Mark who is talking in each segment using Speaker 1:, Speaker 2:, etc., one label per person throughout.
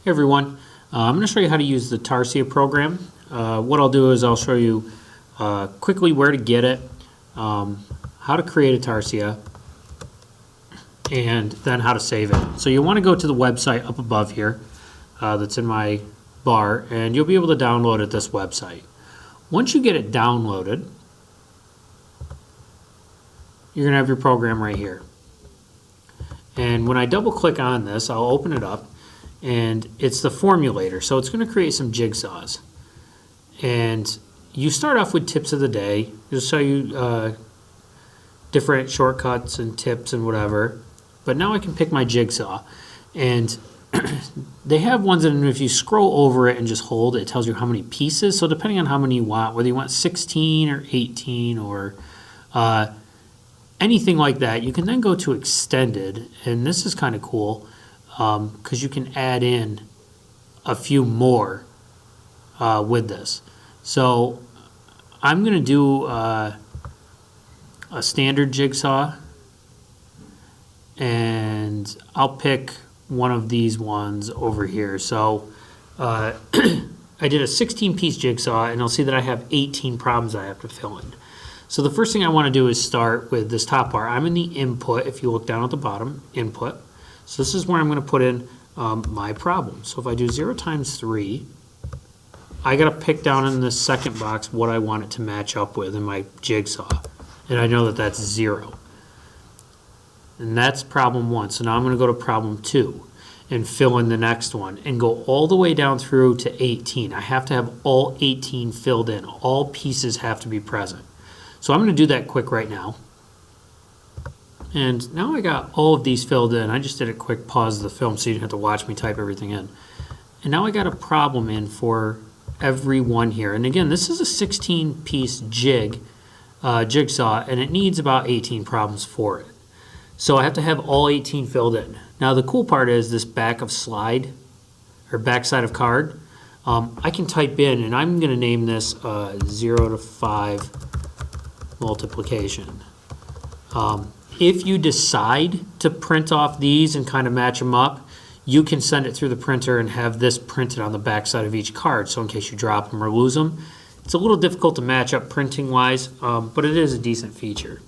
Speaker 1: Hey everyone, I'm going to show you how to use the Tarsia program. What I'll do is I'll show you quickly where to get it, how to create a Tarsia, and then how to save it. So you want to go to the website up above here that's in my bar, and you'll be able to download it this website. Once you get it downloaded, you're going to have your program right here. And when I double click on this, I'll open it up. And it's the formulator, so it's going to create some jigsaws. And you start off with tips of the day. It'll show you different shortcuts and tips and whatever. But now I can pick my jigsaw. And they have ones that if you scroll over it and just hold, it tells you how many pieces. So depending on how many you want, whether you want 16 or 18 or anything like that, you can then go to extended. And this is kind of cool. Because you can add in a few more with this. So I'm going to do a standard jigsaw, and I'll pick one of these ones over here. So I did a 16-piece jigsaw, and I'll see that I have 18 problems I have to fill in. So the first thing I want to do is start with this top part. I'm in the input. If you look down at the bottom, input. So this is where I'm going to put in my problem. So if I do 0 times 3, I got to pick down in the second box what I want it to match up with in my jigsaw. And I know that that's 0. And that's problem 1. So now I'm going to go to problem 2 and fill in the next one and go all the way down through to 18. I have to have all 18 filled in. All pieces have to be present. So I'm going to do that quick right now. And now I got all of these filled in. I just did a quick pause of the film so you didn't have to watch me type everything in. And now I got a problem in for every one here. And again, this is a 16-piece jigsaw, and it needs about 18 problems for it. So I have to have all 18 filled in. Now the cool part is this back of slide, or backside of card, I can type in, and I'm going to name this 0 to 5 multiplication. If you decide to print off these and kind of match them up, you can send it through the printer and have this printed on the back side of each card. So in case you drop them or lose them, it's a little difficult to match up printing wise, but it is a decent feature.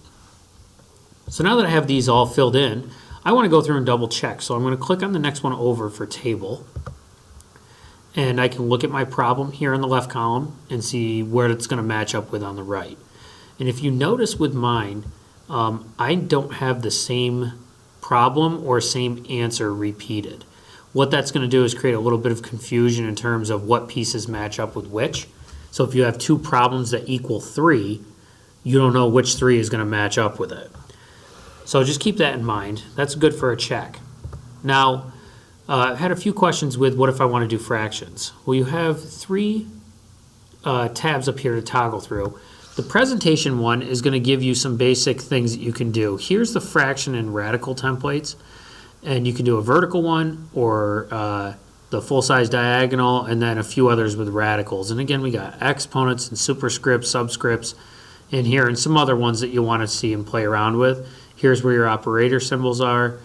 Speaker 1: So now that I have these all filled in, I want to go through and double check. So I'm going to click on the next one over for table. And I can look at my problem here in the left column and see where it's going to match up with on the right. And if you notice with mine, I don't have the same problem or same answer repeated. What that's going to do is create a little bit of confusion in terms of what pieces match up with which. So if you have 2 problems that equal 3, you don't know which 3 is going to match up with it. So just keep that in mind. That's good for a check. Now, I've had a few questions with what if I want to do fractions. Well, you have 3 tabs up here to toggle through. The presentation one is going to give you some basic things that you can do. Here's the fraction and radical templates, and you can do a vertical one or the full-size diagonal, and then a few others with radicals. And again, we got exponents and superscripts, subscripts in here, and some other ones that you want to see and play around with. Here's where your operator symbols are.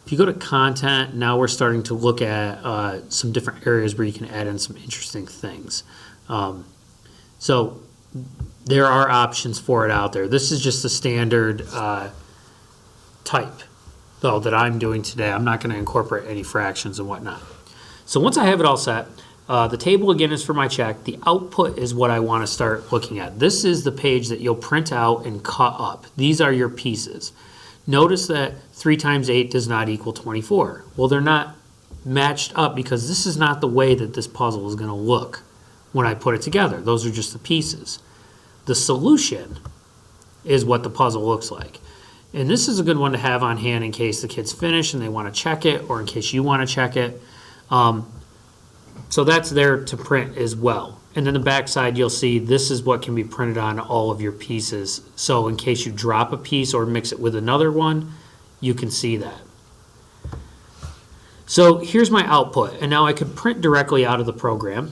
Speaker 1: If you go to content, now we're starting to look at some different areas where you can add in some interesting things. So there are options for it out there. This is just the standard type, though, that I'm doing today. I'm not going to incorporate any fractions and whatnot. So once I have it all set, the table again is for my check. The output is what I want to start looking at. This is the page that you'll print out and cut up. These are your pieces. Notice that 3 times 8 does not equal 24. Well, they're not matched up because this is not the way that this puzzle is going to look when I put it together. Those are just the pieces. The solution is what the puzzle looks like. And this is a good one to have on hand in case the kids finish and they want to check it, or in case you want to check it. So that's there to print as well. And then the back side, you'll see this is what can be printed on all of your pieces. So in case you drop a piece or mix it with another one, you can see that. So here's my output. And now I could print directly out of the program.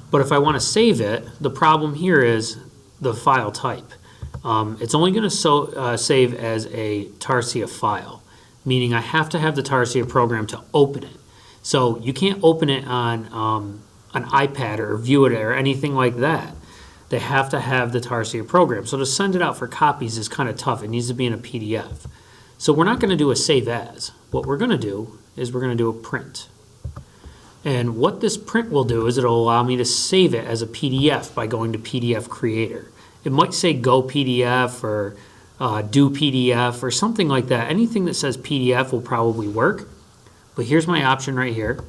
Speaker 1: But if I want to save it, the problem here is the file type. It's only going to save as a Tarsia file, meaning I have to have the Tarsia program to open it. So you can't open it on an iPad or view it or anything like that. They have to have the Tarsia program. So to send it out for copies is kind of tough. It needs to be in a PDF. So we're not going to do a save as. What we're going to do is we're going to do a print. And what this print will do is it'll allow me to save it as a PDF by going to PDF Creator. It might say Go PDF or Do PDF or something like that. Anything that says PDF will probably work. But here's my option right here.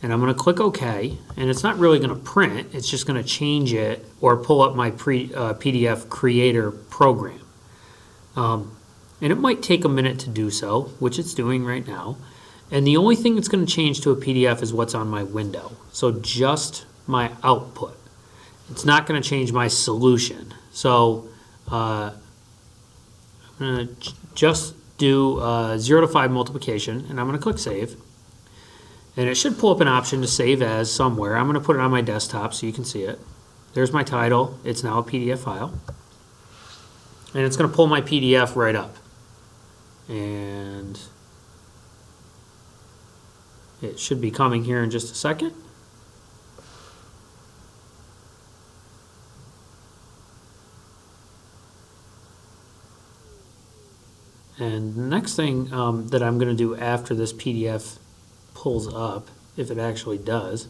Speaker 1: And I'm going to click OK. And it's not really going to print. It's just going to change it or pull up my PDF Creator program. And it might take a minute to do so, which it's doing right now. And the only thing that's going to change to a PDF is what's on my window. So just my output. It's not going to change my solution. So I'm going to just do 0 to 5 multiplication, and I'm going to click Save. And it should pull up an option to save as somewhere. I'm going to put it on my desktop so you can see it. There's my title. It's now a PDF file. And it's going to pull my PDF right up. And it should be coming here in just a second. And the next thing that I'm going to do after this PDF pulls up, if it actually does,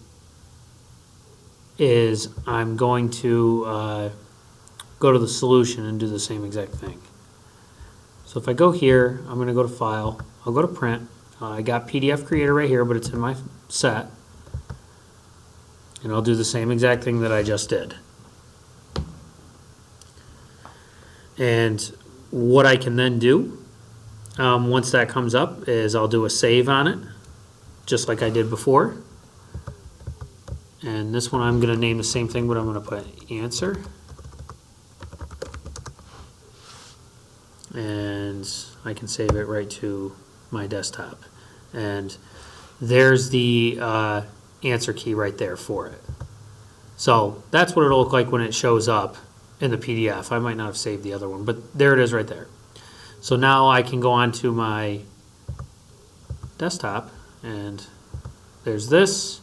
Speaker 1: is I'm going to go to the solution and do the same exact thing. So if I go here, I'm going to go to File, I'll go to Print. I got PDF Creator right here, but it's in my set. And I'll do the same exact thing that I just did. And what I can then do, once that comes up, is I'll do a save on it, just like I did before. And this one I'm going to name the same thing, but I'm going to put answer. And I can save it right to my desktop. And there's the answer key right there for it. So that's what it'll look like when it shows up in the PDF. I might not have saved the other one, but there it is right there. So now I can go on to my desktop, and there's this,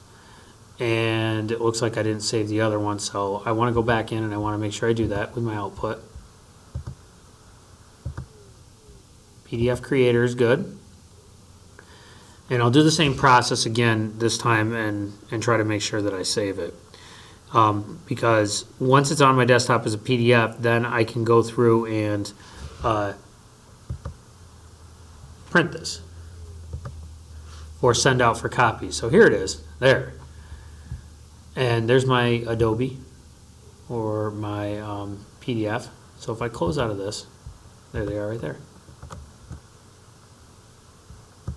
Speaker 1: and it looks like I didn't save the other one, so I want to go back in and I want to make sure I do that with my output. PDF Creator is good. And I'll do the same process again this time and try to make sure that I save it. Because once it's on my desktop as a PDF, then I can go through and print this or send out for copies. So here it is, there. And there's my Adobe or my PDF. So if I close out of this, there they are right there.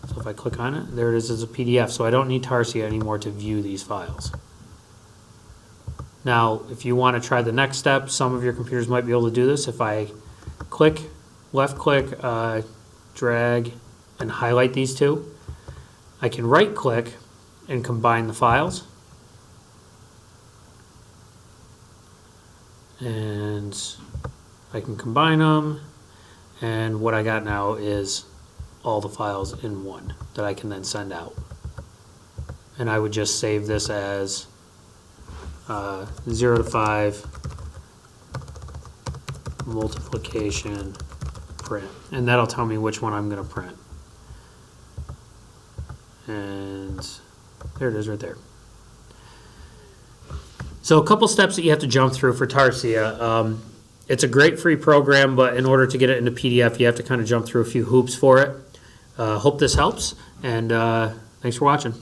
Speaker 1: So if I click on it, there it is as a PDF. So I don't need Tarsia anymore to view these files. Now, if you want to try the next step, some of your computers might be able to do this. If I click, left click, drag, and highlight these two, I can right click and combine the files. And I can combine them. And what I got now is all the files in one that I can then send out. And I would just save this as 0 to 5 multiplication print. And that'll tell me which one I'm going to print. And there it is right there. So a couple steps that you have to jump through for Tarsia. It's a great free program, but in order to get it into PDF, you have to kind of jump through a few hoops for it. Hope this helps, and thanks for watching.